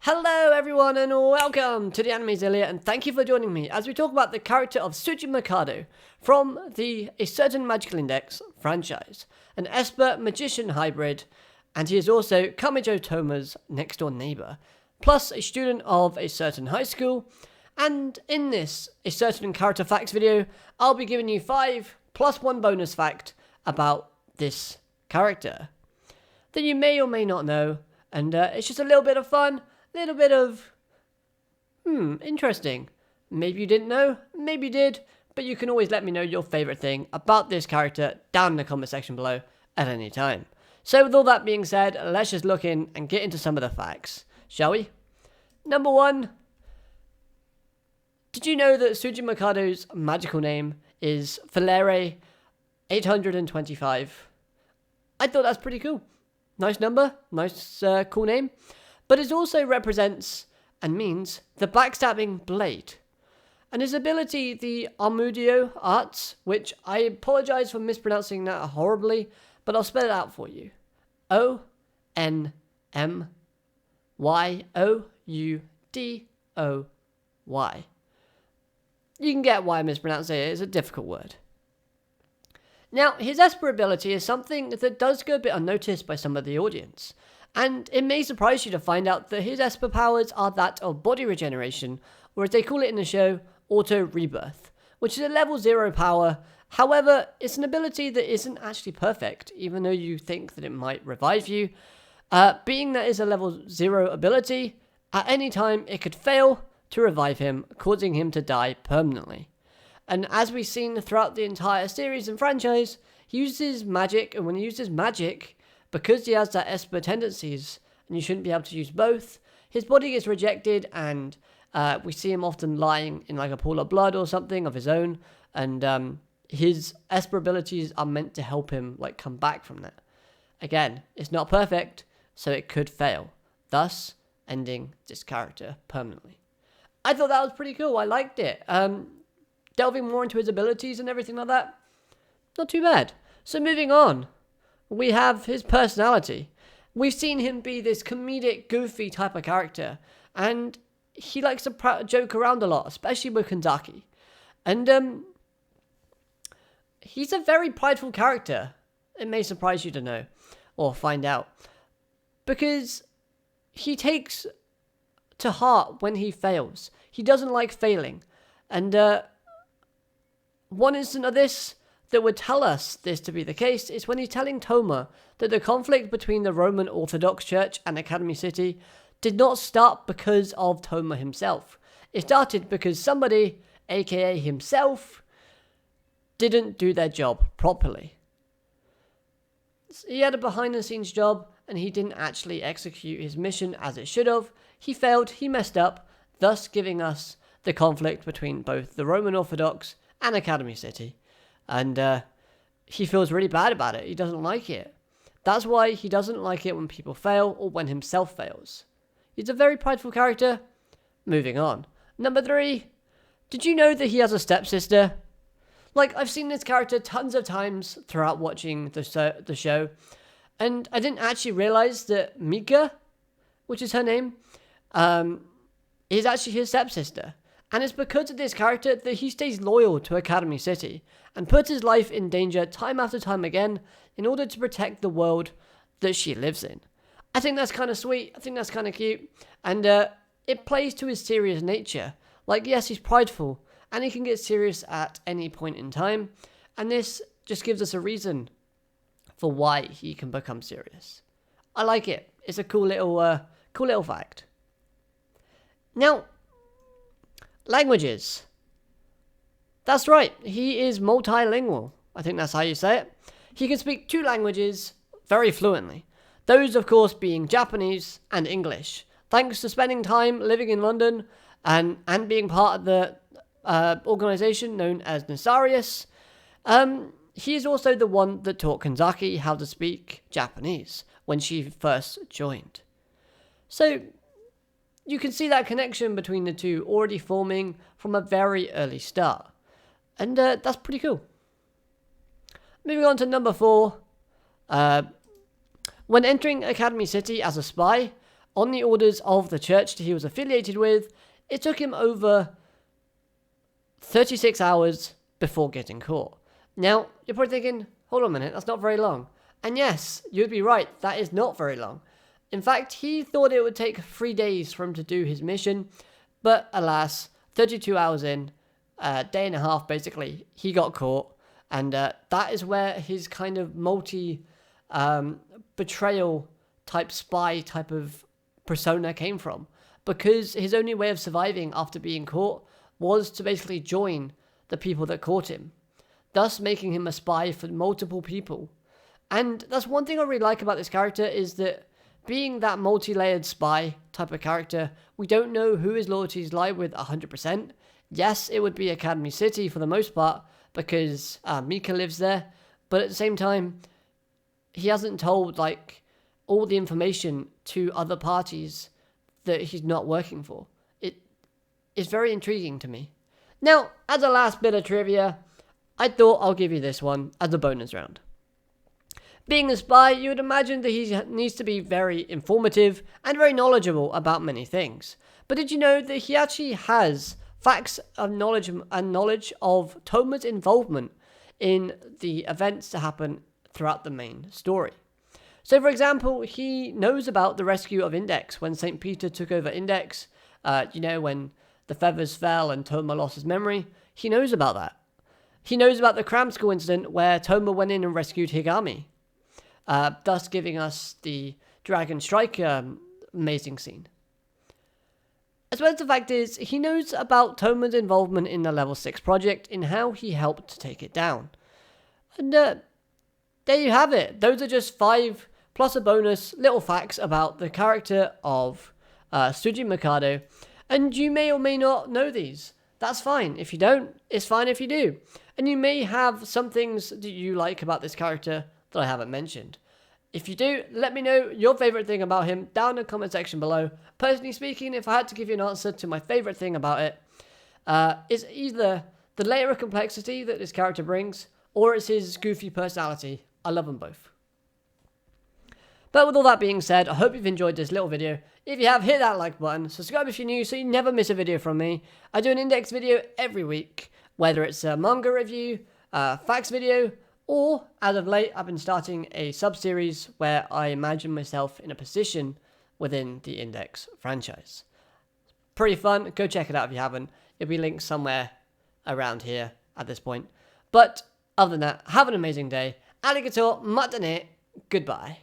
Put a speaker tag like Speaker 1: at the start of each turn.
Speaker 1: Hello everyone and welcome to the Anime Zillia, and thank you for joining me as we talk about the character of Tsuchimikado from the A Certain Magical Index franchise, an Esper magician hybrid, and he is also Kamijo Toma's next door neighbor, plus a student of a certain high school. And in this A Certain Character Facts video, I'll be giving you 5 plus 1 bonus fact about this character that you may or may not know, and it's just a little bit of fun. Little bit of, interesting. Maybe you didn't know, maybe you did, but you can always let me know your favorite thing about this character down in the comment section below at any time. So with all that being said, let's just look in and get into some of the facts, shall we? Number 1. Did you know that Tsuchimikado's magical name is Falere 825? I thought that's pretty cool. Nice number, nice cool name. But it also represents and means the backstabbing blade. And his ability, the Armudio arts, which I apologize for mispronouncing that horribly, but I'll spell it out for you. O-N-M-Y-O-U-D-O-Y. You can get why I mispronounced it. It's a difficult word. Now, his Esper ability is something that does go a bit unnoticed by some of the audience. And it may surprise you to find out that his Esper powers are that of body regeneration, or as they call it in the show, auto rebirth, which is a level 0 power. However, it's an ability that isn't actually perfect, even though you think that it might revive you. Being that it's a level 0 ability, at any time it could fail to revive him, causing him to die permanently. And as we've seen throughout the entire series and franchise, he uses magic, and when he uses magic, because he has that Esper tendencies, and you shouldn't be able to use both, his body gets rejected, and we see him often lying in like a pool of blood or something of his own, and his Esper abilities are meant to help him like come back from that. Again, it's not perfect, so it could fail, thus ending this character permanently. I thought that was pretty cool. I liked it. Delving more into his abilities and everything like that, not too bad. So moving on. We have his personality. We've seen him be this comedic, goofy type of character, and he likes to joke around a lot, especially with Kanzaki. And he's a very prideful character. It may surprise you to know, or find out, because he takes to heart when he fails. He doesn't like failing, and one instance of this that would tell us this to be the case is when he's telling Toma that the conflict between the Roman Orthodox Church and Academy City did not start because of Toma himself. It started because somebody, aka himself, didn't do their job properly. He had a behind-the-scenes job, and he didn't actually execute his mission as it should have. He failed, he messed up, thus giving us the conflict between both the Roman Orthodox and Academy City. And he feels really bad about it. He doesn't like it. That's why he doesn't like it when people fail or when himself fails. He's a very prideful character. Moving on. Number 3. Did you know that he has a stepsister? Like, I've seen this character tons of times throughout watching the show. And I didn't actually realize that Mika, which is her name, is actually his stepsister. And it's because of this character that he stays loyal to Academy City and puts his life in danger time after time again in order to protect the world that she lives in. I think that's kind of sweet. I think that's kind of cute. And it plays to his serious nature. Like, yes, he's prideful and he can get serious at any point in time. And this just gives us a reason for why he can become serious. I like it. It's a cool little fact. Now, languages. That's right, he is multilingual. I think that's how you say it. He can speak 2 languages very fluently. Those, of course, being Japanese and English. Thanks to spending time living in London and being part of the organization known as Nasarius, he is also the one that taught Kanzaki how to speak Japanese when she first joined. So you can see that connection between the two already forming from a very early start. And that's pretty cool. Moving on to number 4. When entering Academy City as a spy, on the orders of the church that he was affiliated with, it took him over 36 hours before getting caught. Now, you're probably thinking, hold on a minute, that's not very long. And yes, you'd be right, that is not very long. In fact, he thought it would take 3 days for him to do his mission, but alas, 32 hours in, a day and a half basically, he got caught, and that is where his kind of betrayal type spy type of persona came from, because his only way of surviving after being caught was to basically join the people that caught him, thus making him a spy for multiple people. And that's one thing I really like about this character, is that being that multi-layered spy type of character, we don't know who his loyalties lie with 100%. Yes, it would be Academy City for the most part, because Mika lives there, but at the same time, he hasn't told like all the information to other parties that he's not working for. It is very intriguing to me. Now, as a last bit of trivia, I thought I'll give you this one as a bonus round. Being a spy, you would imagine that he needs to be very informative and very knowledgeable about many things. But did you know that he actually has facts of knowledge of Toma's involvement in the events that happen throughout the main story? So, for example, he knows about the rescue of Index when St. Peter took over Index. When the feathers fell and Toma lost his memory. He knows about that. He knows about the cram school incident where Toma went in and rescued Higami, thus giving us the Dragon Strike amazing scene. As well as the fact is, he knows about Toma's involvement in the Level 6 project and how he helped to take it down. And there you have it. Those are just 5 plus a bonus little facts about the character of Tsuchimikado. And you may or may not know these. That's fine. If you don't, it's fine if you do. And you may have some things that you like about this character that I haven't mentioned. If you do, let me know your favourite thing about him down in the comment section below. Personally speaking, if I had to give you an answer to my favourite thing about it, it's either the layer of complexity that this character brings, or it's his goofy personality. I love them both. But with all that being said, I hope you've enjoyed this little video. If you have, hit that like button, subscribe if you're new so you never miss a video from me. I do an Index video every week, whether it's a manga review, a facts video, or, as of late, I've been starting a sub-series where I imagine myself in a position within the Index franchise. Pretty fun. Go check it out if you haven't. It'll be linked somewhere around here at this point. But other than that, have an amazing day. Arigato, matane, goodbye.